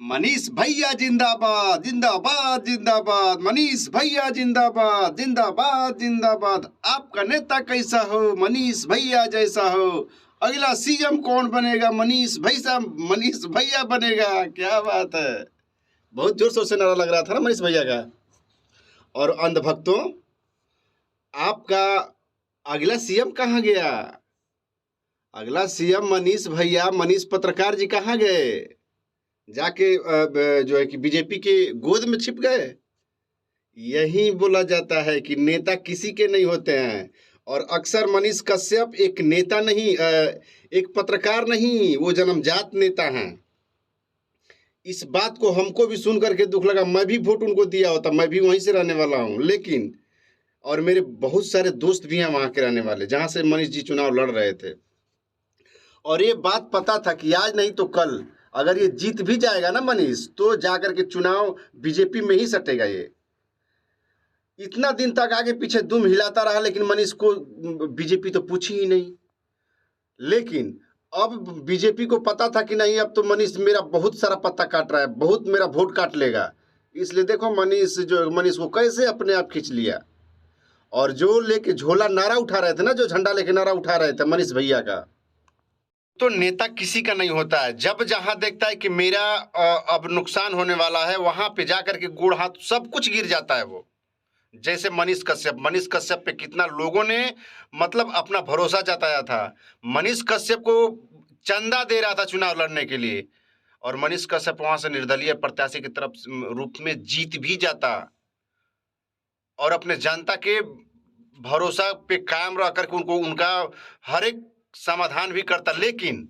मनीष भैया जिंदाबाद जिंदाबाद जिंदाबाद। मनीष भैया जिंदाबाद जिंदाबाद जिंदाबाद। आपका नेता कैसा हो? मनीष भैया जैसा हो। अगला सीएम कौन बनेगा? मनीष भैया बनेगा। क्या बात है, बहुत जोर शोर से नारा लग रहा था ना मनीष भैया का। और अंधभक्तों, आपका अगला सीएम कहाँ गया? अगला सीएम मनीष भैया, मनीष पत्रकार जी कहाँ गए? जाके जो है कि बीजेपी के गोद में छिप गए। यही बोला जाता है कि नेता किसी के नहीं होते हैं। और अक्सर मनीष कश्यप एक नेता नहीं, एक पत्रकार नहीं, वो जन्मजात नेता हैं। इस बात को हमको भी सुन करके दुख लगा। मैं भी वोट उनको दिया होता, मैं भी वहीं से रहने वाला हूँ। लेकिन और मेरे बहुत सारे दोस्त भी हैं वहाँ के रहने वाले, जहाँ से मनीष जी चुनाव लड़ रहे थे। और ये बात पता था कि आज नहीं तो कल अगर ये जीत भी जाएगा ना मनीष, तो जाकर के चुनाव बीजेपी में ही सटेगा। ये इतना दिन तक आगे पीछे दुम हिलाता रहा, लेकिन मनीष को बीजेपी तो पूछी ही नहीं। लेकिन अब बीजेपी को पता था कि नहीं, अब तो मनीष मेरा बहुत सारा पत्ता काट रहा है, बहुत मेरा वोट काट लेगा। इसलिए देखो मनीष को कैसे अपने आप खींच लिया। और जो लेके झोला नारा उठा रहे थे ना, जो झंडा लेके नारा उठा रहे थे मनीष भैया का, तो नेता किसी का नहीं होता है। जब जहां देखता है कि मेरा अब नुकसान होने वाला है, वहां पे जाकर के गोड़ हाथ सब कुछ गिर जाता है वो। जैसे मनीष कश्यप पे कितना लोगों ने मतलब अपना भरोसा जताया था। मनीष कश्यप को चंदा दे रहा था चुनाव लड़ने के लिए, और मनीष कश्यप वहां से निर्दलीय प्रत्याशी की तरफ रूप में जीत भी जाता और अपने जनता के भरोसा पे कायम रह करके उनका हर एक समाधान भी करता। लेकिन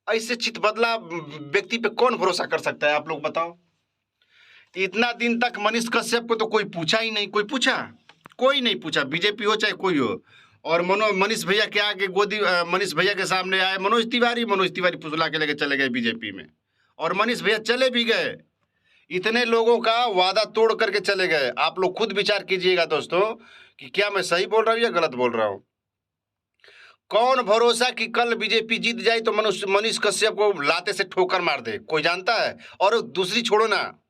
ऐसे चितबदला व्यक्ति पे कौन भरोसा कर सकता है? आप लोग बताओ। इतना दिन तक मनीष कश्यप को तो कोई पूछा ही नहीं। कोई नहीं पूछा, बीजेपी हो चाहे कोई हो। और मनीष भैया के आगे मनीष भैया के सामने आए मनोज तिवारी फुसला के लेके चले गए बीजेपी में, और मनीष भैया चले भी गए। इतने लोगों का वादा तोड़ करके चले गए। आप लोग खुद विचार कीजिएगा दोस्तों कि क्या मैं सही बोल रहा हूँ या गलत बोल रहा हूँ। कौन भरोसा कि कल बीजेपी जीत जाए तो मनीष कश्यप को लाते से ठोकर मार दे? कोई जानता है? और दूसरी छोड़ो ना,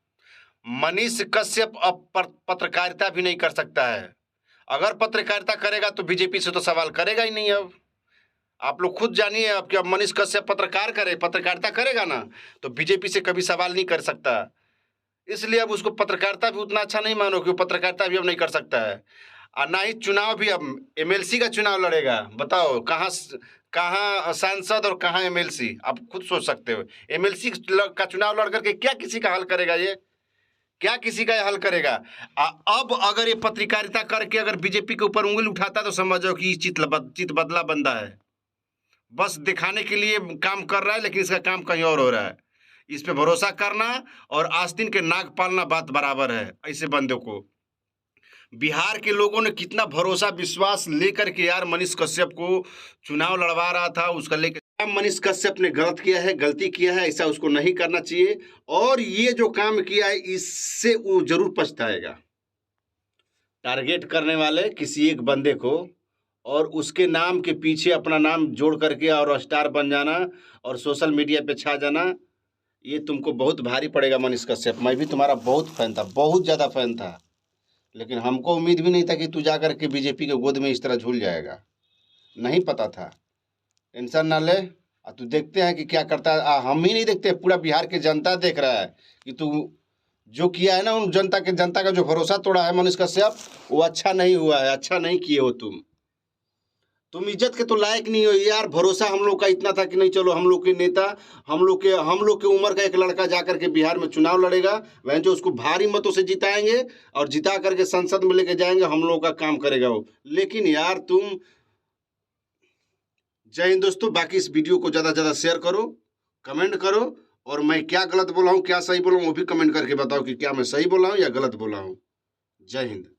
मनीष कश्यप अब पत्रकारिता भी नहीं कर सकता है। अगर पत्रकारिता करेगा तो बीजेपी से तो सवाल करेगा ही नहीं। अब आप लोग खुद जानिए, अब कि अब मनीष कश्यप पत्रकारिता करेगा ना, तो बीजेपी से कभी सवाल नहीं कर सकता। इसलिए अब उसको पत्रकारिता भी उतना अच्छा नहीं मानो कि वो पत्रकारिता भी अब नहीं कर सकता है। और ना ही चुनाव भी, अब एमएलसी का चुनाव लड़ेगा। बताओ कहाँ सांसद और कहाँ एमएलसी? आप खुद सोच सकते हो। एमएलसी का चुनाव लड़ करके क्या किसी का हल करेगा? ये क्या किसी का हल करेगा? अब अगर ये पत्रकारिता करके अगर बीजेपी के ऊपर उंगली उठाता तो समझो कि चित बदला बंदा है, बस दिखाने के लिए काम कर रहा है, लेकिन इसका काम कहीं और हो रहा है। इस पे भरोसा करना और आस्तीन के नाग पालना बात बराबर है ऐसे बंदों को। बिहार के लोगों ने कितना भरोसा विश्वास लेकर के यार मनीष कश्यप को चुनाव लड़वा रहा था, उसका लेकर मनीष कश्यप ने गलती किया है, ऐसा उसको नहीं करना चाहिए। और ये जो काम किया है इससे वो जरूर पछताएगा। टारगेट करने वाले किसी एक बंदे को और उसके नाम के पीछे अपना नाम जोड़ करके और स्टार बन जाना और सोशल मीडिया पे छा जाना, ये तुमको बहुत भारी पड़ेगा मनीष कश्यप। मैं भी तुम्हारा बहुत फैन था, बहुत ज़्यादा फैन था, लेकिन हमको उम्मीद भी नहीं था कि तू जाकर के बीजेपी के गोद में इस तरह झूल जाएगा। नहीं पता था। टेंशन ना ले, तू देखते हैं कि क्या करता है। हम ही नहीं देखते, पूरा बिहार के जनता देख रहा है कि तू जो किया है ना, उन जनता का जो भरोसा तोड़ा है मनीष कश्यप, वो अच्छा नहीं हुआ है, अच्छा नहीं किए हो तुम इज्जत के तो लायक नहीं हो यार। भरोसा हम लोग का इतना था कि नहीं चलो हम लोग के नेता, हम लोग के उम्र का एक लड़का जाकर के बिहार में चुनाव लड़ेगा, वह जो उसको भारी मतों से जिताएंगे और जिता करके संसद में लेके जाएंगे, हम लोग का काम करेगा वो। लेकिन यार तुम, जय हिंद दोस्तों। बाकी इस वीडियो को ज़्यादा से ज़्यादा शेयर करो, कमेंट करो, और मैं क्या गलत बोला हूँ क्या सही बोला हूँ वो भी कमेंट करके बताओ कि क्या मैं सही बोला हूँ या गलत बोला हूँ। जय हिंद।